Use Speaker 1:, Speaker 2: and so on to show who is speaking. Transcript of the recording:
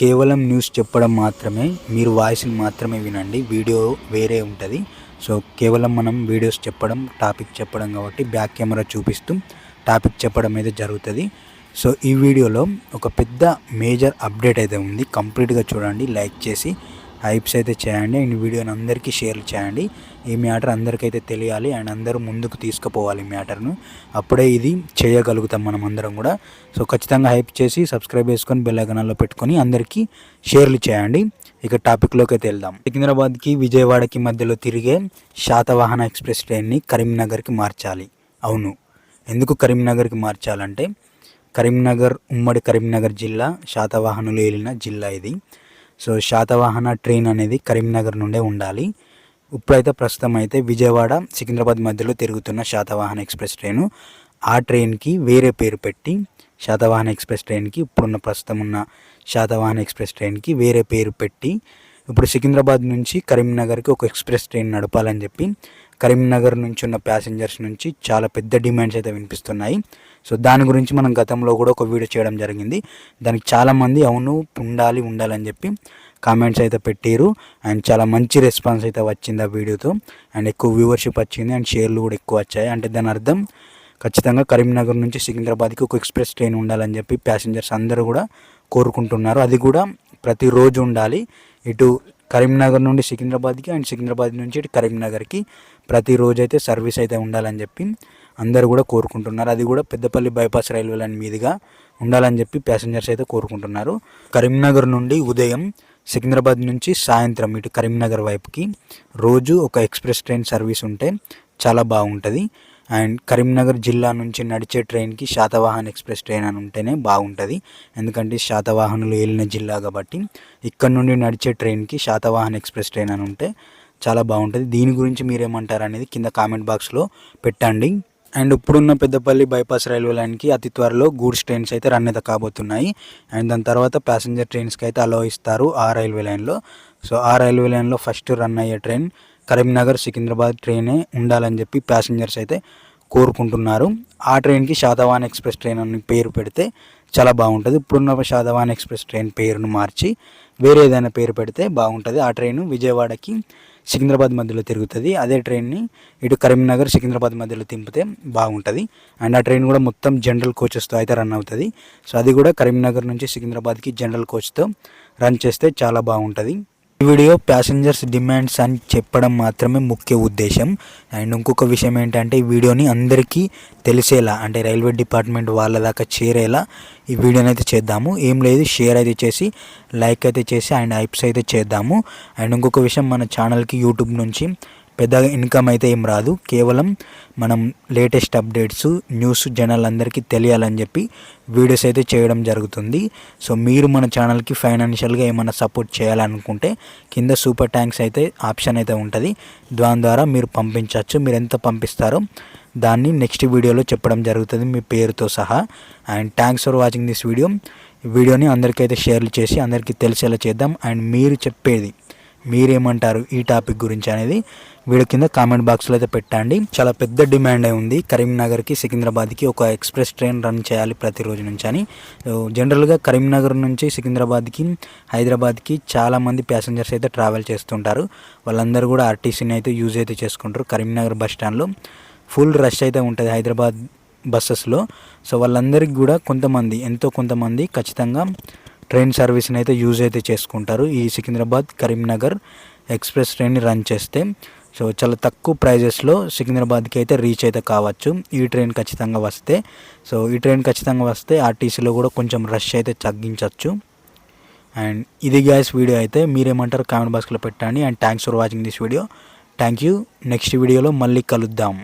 Speaker 1: కేవలం న్యూస్ చెప్పడం మాత్రమే, మీరు వాయిస్‌ని మాత్రమే వినండి. వీడియో వేరే ఉంటది. సో, కేవలం మనం వీడియోస్ చెప్పడం, టాపిక్ చెప్పడం కాబట్టి బ్యాక్ కెమెరా చూపిస్తూ టాపిక్ చెప్పడం అయితే జరుగుతది. సో, ఈ వీడియోలో ఒక పెద్ద మేజర్ అప్డేట్ అయితే ఉంది. కంప్లీట్‌గా చూడండి, లైక్ చేసి హైప్స్ అయితే చేయండి అండ్ వీడియోని అందరికీ షేర్ చేయండి. ఈ మ్యాటర్ అందరికైతే తెలియాలి అండ్ అందరూ ముందుకు తీసుకుపోవాలి ఈ మ్యాటర్ను. అప్పుడే ఇది చేయగలుగుతాం మనం అందరం కూడా. సో, ఖచ్చితంగా హైప్ చేసి సబ్స్క్రైబ్ చేసుకొని బెల్ ఐకాన్లో పెట్టుకొని అందరికీ షేర్లు చేయండి. ఇక టాపిక్లోకి అయితే వెళ్దాం. సికింద్రాబాద్కి విజయవాడకి మధ్యలో తిరిగే శాతవాహన ఎక్స్ప్రెస్ ట్రైన్ని కరీంనగర్కి మార్చాలి. అవును, ఎందుకు కరీంనగర్కి మార్చాలంటే కరీంనగర్, ఉమ్మడి కరీంనగర్ జిల్లా శాతవాహనులు ఏలిన జిల్లా ఇది. సో, శాతవాహన ట్రైన్ అనేది కరీంనగర్ నుండే ఉండాలి. ఇప్పుడైతే ప్రస్తుతం అయితే విజయవాడ సికింద్రాబాద్ మధ్యలో తిరుగుతున్న శాతవాహన ఎక్స్ప్రెస్ ట్రైను, ఆ ట్రైన్కి వేరే పేరు పెట్టి శాతవాహన ఎక్స్ప్రెస్ ట్రైన్కి, ఇప్పుడున్న ప్రస్తుతం ఉన్న శాతవాహన ఎక్స్ప్రెస్ ట్రైన్కి వేరే పేరు పెట్టి ఇప్పుడు సికింద్రాబాద్ నుంచి కరీంనగర్కి ఒక ఎక్స్ప్రెస్ ట్రైన్ నడపాలని చెప్పి కరీంనగర్ నుంచి ఉన్న ప్యాసింజర్స్ నుంచి చాలా పెద్ద డిమాండ్స్ అయితే వినిపిస్తున్నాయి. సో, దాని గురించి మనం గతంలో కూడా ఒక వీడియో చేయడం జరిగింది. దానికి చాలామంది అవును ఉండాలని చెప్పి కామెంట్స్ అయితే పెట్టారు అండ్ చాలా మంచి రెస్పాన్స్ అయితే వచ్చింది ఆ వీడియోతో అండ్ ఎక్కువ వ్యూవర్షిప్ వచ్చింది అండ్ షేర్లు కూడా ఎక్కువ వచ్చాయి. అంటే దాని అర్థం ఖచ్చితంగా కరీంనగర్ నుంచి సికింద్రాబాద్కి ఒక ఎక్స్ప్రెస్ ట్రైన్ ఉండాలని చెప్పి ప్యాసింజర్స్ అందరూ కూడా కోరుకుంటున్నారు. అది కూడా ప్రతిరోజు ఉండాలి. ఇటు కరీంనగర్ నుండి సికింద్రాబాద్కి అండ్ సికింద్రాబాద్ నుంచి ఇటు కరీంనగర్కి ప్రతిరోజు అయితే సర్వీస్ అయితే ఉండాలని చెప్పి అందరూ కూడా కోరుకుంటున్నారు. అది కూడా పెద్దపల్లి బైపాస్ రైల్వే లైన్ మీదుగా ఉండాలని చెప్పి ప్యాసింజర్స్ అయితే కోరుకుంటున్నారు. కరీంనగర్ నుండి ఉదయం, సికింద్రాబాద్ నుంచి సాయంత్రం ఇటు కరీంనగర్ వైపుకి రోజు ఒక ఎక్స్ప్రెస్ ట్రైన్ సర్వీస్ ఉంటే చాలా బాగుంటుంది. అండ్ కరీంనగర్ జిల్లా నుంచి నడిచే ట్రైన్కి శాతవాహన్ ఎక్స్ప్రెస్ ట్రైన్ అని ఉంటేనే బాగుంటుంది. ఎందుకంటే శాతవాహనులు ఏలిన జిల్లా కాబట్టి ఇక్కడ నుండి నడిచే ట్రైన్కి శాతవాహన్ ఎక్స్ప్రెస్ ట్రైన్ అని ఉంటే చాలా బాగుంటుంది. దీని గురించి మీరేమంటారు అనేది కింద కామెంట్ బాక్స్లో పెట్టండి. అండ్ ఇప్పుడున్న పెద్దపల్లి బైపాస్ రైల్వే లైన్కి అతి త్వరలో గూడ్స్ ట్రైన్స్ అయితే రన్ అయితే కాబోతున్నాయి. అండ్ దాని తర్వాత ప్యాసింజర్ ట్రైన్స్కి అయితే అలో ఇస్తారు ఆ రైల్వే లైన్లో. సో, ఆ రైల్వే లైన్లో ఫస్ట్ రన్ అయ్యే ట్రైన్ కరీంనగర్ సికింద్రాబాద్ ట్రైనే ఉండాలని చెప్పి ప్యాసింజర్స్ అయితే కోరుకుంటున్నారు. ఆ ట్రైన్కి శాతవాహన్ ఎక్స్ప్రెస్ ట్రైన్ అని పేరు పెడితే చాలా బాగుంటుంది. ఇప్పుడున్న శాతవాహన్ ఎక్స్ప్రెస్ ట్రైన్ పేరును మార్చి వేరే ఏదైనా పేరు పెడితే బాగుంటుంది. ఆ ట్రైన్ విజయవాడకి సికింద్రాబాద్ మధ్యలో తిరుగుతుంది. అదే ట్రైన్ని ఇటు కరీంనగర్ సికింద్రాబాద్ మధ్యలో తింపితే బాగుంటుంది. అండ్ ఆ ట్రైన్ కూడా మొత్తం జనరల్ కోచెస్తో అయితే రన్ అవుతుంది. సో, అది కూడా కరీంనగర్ నుంచి సికింద్రాబాద్కి జనరల్ కోచ్తో రన్ చేస్తే చాలా బాగుంటుంది. ఈ వీడియో ప్యాసింజర్స్ డిమాండ్స్ అని చెప్పడం మాత్రమే ముఖ్య ఉద్దేశం. అండ్ ఇంకొక విషయం ఏంటంటే ఈ వీడియోని అందరికీ తెలిసేలా, అంటే రైల్వే డిపార్ట్మెంట్ వాళ్ళ దాకా చేరేలా ఈ వీడియోని అయితే చేద్దాము. ఏం లేదు, షేర్ అయితే చేసి లైక్ అయితే చేసి అండ్ హైప్స్ అయితే చేద్దాము. అండ్ ఇంకొక విషయం, మన ఛానల్కి యూట్యూబ్ నుంచి పెద్దగా ఇన్కమ్ అయితే ఏం రాదు. కేవలం మనం లేటెస్ట్ అప్డేట్స్, న్యూస్ జనాలందరికీ తెలియాలని చెప్పి వీడియోస్ అయితే చేయడం జరుగుతుంది. సో, మీరు మన ఛానల్కి ఫైనాన్షియల్గా ఏమైనా సపోర్ట్ చేయాలనుకుంటే కింద సూపర్ ట్యాంక్స్ అయితే ఆప్షన్ అయితే ఉంటుంది. దాని ద్వారా మీరు పంపించవచ్చు. మీరు ఎంత పంపిస్తారో దాన్ని నెక్స్ట్ వీడియోలో చెప్పడం జరుగుతుంది మీ పేరుతో సహా. And thanks for watching this video. ఈ వీడియోని అందరికైతే షేర్లు చేసి అందరికీ తెలిసేలా చేద్దాం. అండ్ మీరు చెప్పేది, మీరేమంటారు ఈ టాపిక్ గురించి అనేది వీడియో కింద కామెంట్ బాక్స్లో అయితే పెట్టండి. చాలా పెద్ద డిమాండ్ అయి ఉంది కరీంనగర్కి సికింద్రాబాద్కి ఒక ఎక్స్ప్రెస్ ట్రైన్ రన్ చేయాలి ప్రతిరోజు నుంచి అని. జనరల్గా కరీంనగర్ నుంచి సికింద్రాబాద్కి, హైదరాబాద్కి చాలామంది ప్యాసింజర్స్ అయితే ట్రావెల్ చేస్తుంటారు. వాళ్ళందరూ కూడా ఆర్టీసీని అయితే యూజ్ అయితే చేసుకుంటారు. కరీంనగర్ బస్ స్టాండ్లో ఫుల్ రష్ అయితే ఉంటుంది హైదరాబాద్ బస్సెస్లో. సో, వాళ్ళందరికీ కూడా కొంతమంది ఖచ్చితంగా ట్రైన్ సర్వీస్ని అయితే యూజ్ అయితే చేసుకుంటారు ఈ సికింద్రాబాద్ కరీంనగర్ ఎక్స్ప్రెస్ ట్రైన్ని రన్ చేస్తే. సో, చాలా తక్కువ ప్రైజెస్లో సికింద్రాబాద్కి అయితే రీచ్ అయితే కావచ్చు ఈ ట్రైన్ ఖచ్చితంగా వస్తే. సో, ఈ ట్రైన్ ఖచ్చితంగా వస్తే ఆర్టీసీలో కూడా కొంచెం రష్ అయితే తగ్గించవచ్చు. అండ్ ఇది గ్యాస్ వీడియో అయితే మీరేమంటారు కామెంట్ బాక్స్లో పెట్టండి. And thanks for watching this video. Thank you. Next వీడియోలో మళ్ళీ కలుద్దాం.